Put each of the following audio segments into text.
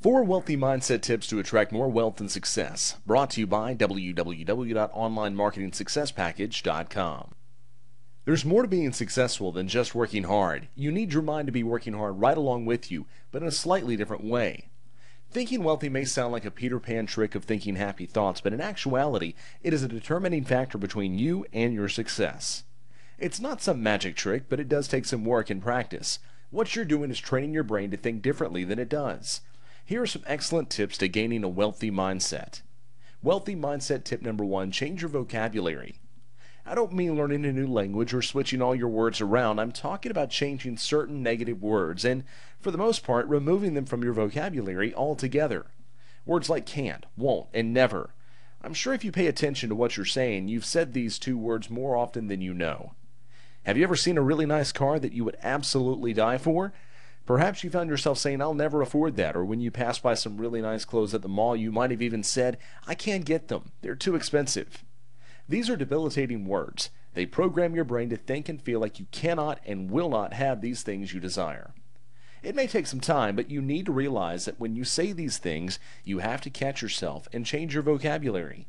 4 wealthy mindset tips to attract more wealth and success. Brought to you by www.onlinemarketingsuccesspackage.com. There's more to being successful than just working hard. You need your mind to be working hard right along with you, but in a slightly different way. Thinking wealthy may sound like a Peter Pan trick of thinking happy thoughts, but in actuality, it is a determining factor between you and your success. It's not some magic trick, but it does take some work and practice. What you're doing is training your brain to think differently than it does. Here are some excellent tips to gaining a wealthy mindset. Wealthy mindset tip number 1, change your vocabulary. I don't mean learning a new language or switching all your words around. I'm talking about changing certain negative words and, for the most part, removing them from your vocabulary altogether. Words like can't, won't, and never. I'm sure if you pay attention to what you're saying, you've said these 2 words more often than you know. Have you ever seen a really nice car that you would absolutely die for? Perhaps you found yourself saying, I'll never afford that, or when you pass by some really nice clothes at the mall, you might have even said, I can't get them, they're too expensive. These are debilitating words. They program your brain to think and feel like you cannot and will not have these things you desire. It may take some time, but you need to realize that when you say these things, you have to catch yourself and change your vocabulary.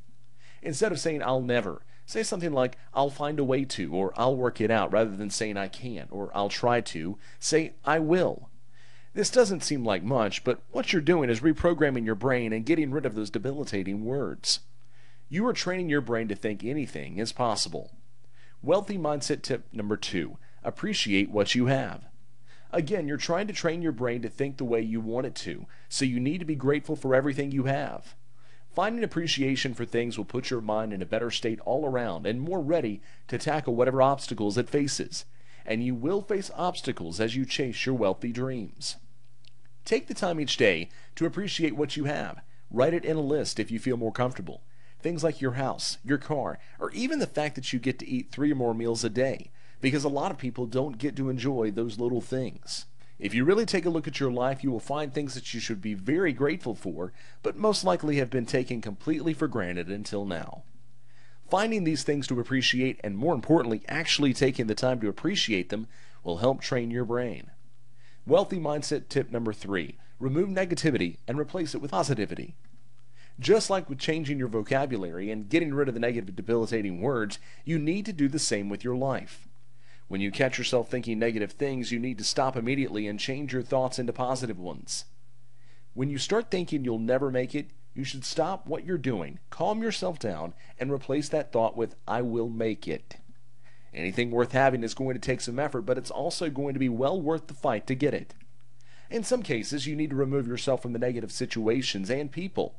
Instead of saying, I'll never, say something like, I'll find a way to, or I'll work it out, rather than saying I can't, or I'll try to. Say, I will. This doesn't seem like much, but what you're doing is reprogramming your brain and getting rid of those debilitating words. You are training your brain to think anything is possible. Wealthy mindset tip number 2, appreciate what you have. Again, you're trying to train your brain to think the way you want it to, so you need to be grateful for everything you have. Finding appreciation for things will put your mind in a better state all around and more ready to tackle whatever obstacles it faces. And you will face obstacles as you chase your wealthy dreams. Take the time each day to appreciate what you have. Write it in a list if you feel more comfortable. Things like your house, your car, or even the fact that you get to eat 3 or more meals a day, because a lot of people don't get to enjoy those little things. If you really take a look at your life, you will find things that you should be very grateful for, but most likely have been taken completely for granted until now. Finding these things to appreciate, and more importantly, actually taking the time to appreciate them, will help train your brain. Wealthy mindset tip number 3, remove negativity and replace it with positivity. Just like with changing your vocabulary and getting rid of the negative, debilitating words, you need to do the same with your life. When you catch yourself thinking negative things, you need to stop immediately and change your thoughts into positive ones. When you start thinking you'll never make it, you should stop what you're doing, calm yourself down, and replace that thought with, I will make it. Anything worth having is going to take some effort, but it's also going to be well worth the fight to get it. In some cases, you need to remove yourself from the negative situations and people.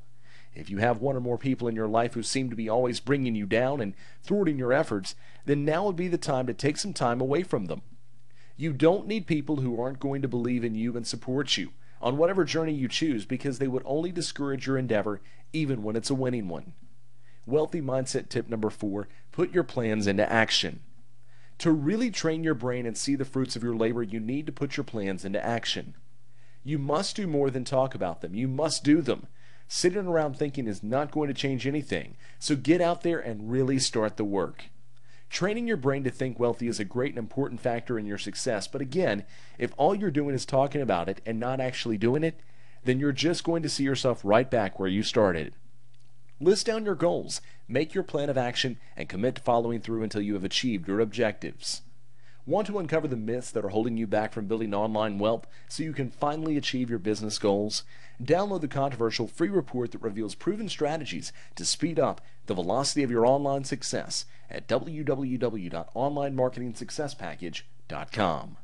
If you have 1 or more people in your life who seem to be always bringing you down and thwarting your efforts, then now would be the time to take some time away from them. You don't need people who aren't going to believe in you and support you on whatever journey you choose, because they would only discourage your endeavor even when it's a winning one. Wealthy mindset tip number 4, put your plans into action. To really train your brain and see the fruits of your labor, you need to put your plans into action. You must do more than talk about them. You must do them. Sitting around thinking is not going to change anything, so get out there and really start the work. Training your brain to think wealthy is a great and important factor in your success, but again, if all you're doing is talking about it and not actually doing it, then you're just going to see yourself right back where you started. List down your goals, make your plan of action, and commit to following through until you have achieved your objectives. Want to uncover the myths that are holding you back from building online wealth so you can finally achieve your business goals? Download the controversial free report that reveals proven strategies to speed up the velocity of your online success at www.onlinemarketingsuccesspackage.com.